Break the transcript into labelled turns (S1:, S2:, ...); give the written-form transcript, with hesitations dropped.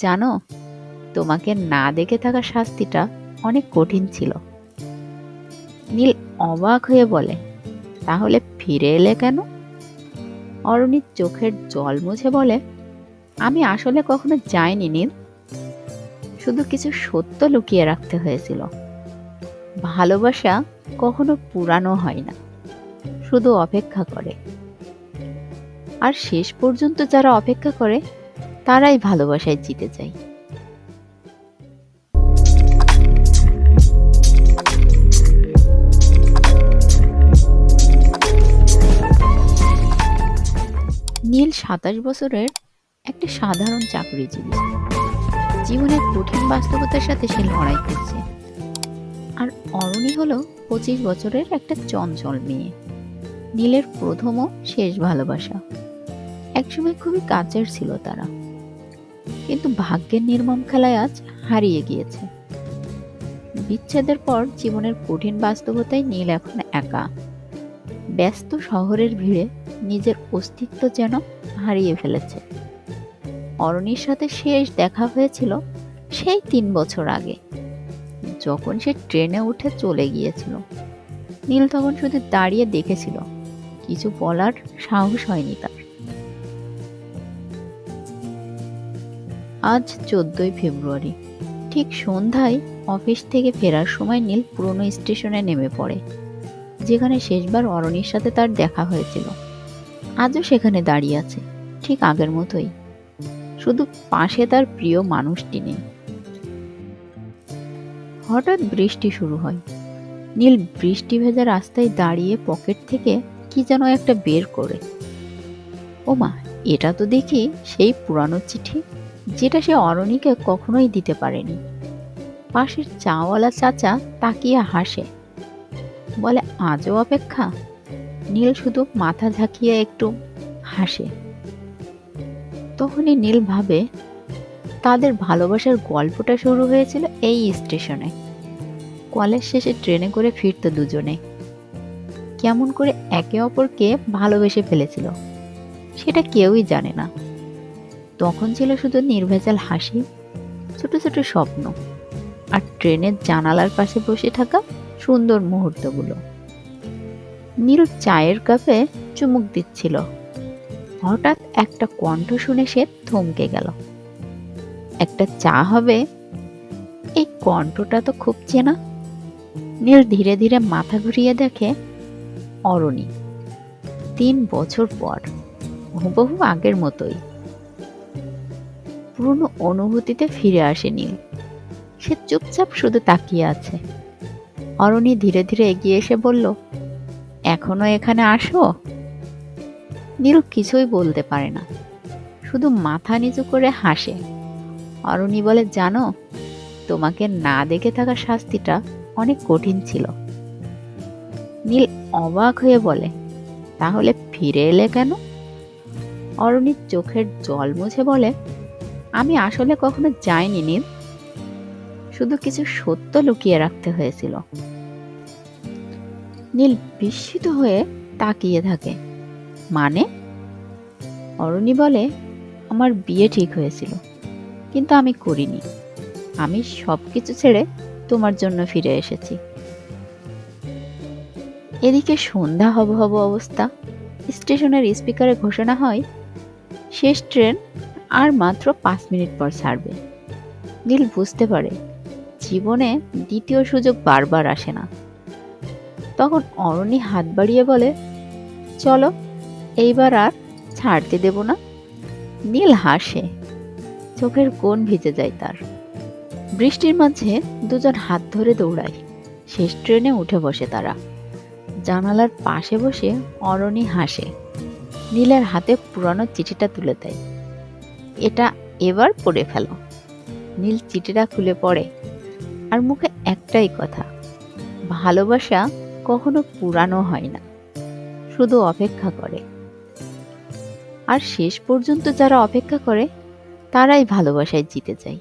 S1: জানো, তোমাকে না দেখে থাকার শাস্তিটা অনেক কঠিন ছিল। নীল অবাক হয়ে বলে, তাহলে ফিরে এলে কেন? অরণির চোখের জল মুছে বলে, আমি আসলে কখনো যাইনি নীল, শুধু কিছু সত্য লুকিয়ে রাখতে হয়েছিল। ভালোবাসা কখনো পুরানো হয় না, শুধু অপেক্ষা করে। আর শেষ পর্যন্ত যারা অপেক্ষা করে তারাই ভালোবাসায় জিতে যায়। নীল ২৭ বছরের একটা সাধারণ চাকরিজীবী। জীবনের কঠিন বাস্তবতার সাথে সে লড়াই করছে। আর অরণি হলো ২৫ বছরের একটা চঞ্চল মেয়ে। নীলের প্রথম ও শেষ ভালোবাসা। একসময় খুবই কাছের ছিল তারা, কিন্তু ভাগ্যের নির্মম খেলায় আজ হারিয়ে গিয়েছে। বিচ্ছেদের পর জীবনের কঠিন বাস্তবতায় নীল এখন একা। ব্যস্ত শহরের ভিড়ে নিজের অস্তিত্ব যেন হারিয়ে ফেলেছে। অরণির সাথে শেষ দেখা হয়েছিল সেই ৩ বছর আগে, যখন সে ট্রেনে উঠে চলে গিয়েছিল। নীল তখন শুধু দাঁড়িয়ে দেখেছিল, কিছু বলার সাহস হয়নি তার। আজ ১৪ই ফেব্রুয়ারি, ঠিক সন্ধ্যায় অফিস থেকে ফেরার সময় নীল পুরনো স্টেশনে নেমে পড়ে, যেখানে শেষবার অরণির সাথে তার দেখা হয়েছিল। আজও সেখানে দাঁড়িয়ে আছে, ঠিক আগের মতোই, শুধু পাশে তার প্রিয় মানুষটি নেই। হঠাৎ বৃষ্টি শুরু হয়। নীল বৃষ্টি ভেজা রাস্তায় দাঁড়িয়ে পকেট থেকে কি যেন একটা বের করে। ওমা, এটা তো দেখি সেই পুরানো চিঠি, যেটা সে অরণিকে কখনোই দিতে পারেনি। পাশের চাওয়ালা চাচা তাকিয়ে হাসে, বলে, আজও অপেক্ষা? নীল শুধু মাথা ঝাঁকিয়ে একটু হাসে। তখনই নীল ভাবে, তাদের ভালোবাসার গল্পটা শুরু হয়েছিল এই স্টেশনে। কলেজ শেষে ট্রেনে করে ফিরত দুজনে। কেমন করে একে অপরকে ভালোবেসে ফেলেছিল সেটা কেউই জানে না। তখন ছিল শুধু নির্ভেজাল হাসি, ছোট ছোট স্বপ্ন, আর ট্রেনের জানালার পাশে বসে থাকা সুন্দর মুহূর্তগুলো। নীল চায়ের কাপে চুমুক দিচ্ছিল। হঠাৎ একটা কণ্ঠ শুনে সে থমকে গেল। একটা চা হবে? এই কণ্ঠটা তো খুব চেনা। নীল ধীরে ধীরে মাথা ঘুরিয়ে দেখে অরণি। ৩ বছর পর, হুবহু আগের মতোই। পুরনো অনুভূতিতে ফিরে আসে নীল। সে চুপচাপ শুধু তাকিয়ে আছে। অরণি ধীরে ধীরে এগিয়ে এসে বলল, এখনো এখানে আসো? নীল কিছুই বলতে পারে না, শুধু মাথা নিচু করে হাসে। অরণি বলে, জানো, তোমাকে না দেখে থাকার শাস্তিটা অনেক কঠিন ছিল। নীল অবাক হয়ে বলে, তাহলে ফিরে এলে কেন? অরণির চোখের জল মুছে বলে, আমি আসলে কখনো যাইনি নীল, শুধু কিছু সত্য লুকিয়ে রাখতে হয়েছিল। নীল বিস্মিত হয়ে তাকিয়ে থাকে। মানে? অরণি বলে, আমার বিয়ে ঠিক হয়েছিল, কিন্তু আমি করিনি। আমি সবকিছু ছেড়ে তোমার জন্য ফিরে এসেছি। এদিকে সন্ধ্যা হব হব অবস্থা। স্টেশনের স্পিকারে ঘোষণা হয়, শেষ ট্রেন আর মাত্র ৫ মিনিট পর ছাড়বে। নীল বুঝতে পারে, জীবনে দ্বিতীয় সুযোগ বারবার আসে না। তখন অরণি হাত বাড়িয়ে বলে, চলো, এইবার আর ছাড়তে দেব না। নীল হাসে, চোখের কোণ ভিজে যায় তার। বৃষ্টির মাঝে দুজন হাত ধরে দৌড়ায়। শেষ ট্রেনে উঠে বসে তারা। জানালার পাশে বসে অরণি হাসে। নীলের হাতে পুরানো চিঠিটা তুলে দেয়। এটা এবার পড়ে ফেলো। নীল চিঠিটা খুলে পড়ে, আর মুখে একটাই কথা, ভালোবাসা কখনো পুরানো হয় না, শুধু অপেক্ষা করে। আর শেষ পর্যন্ত যারা অপেক্ষা করে তারাই ভালোবাসায় জিতে যায়।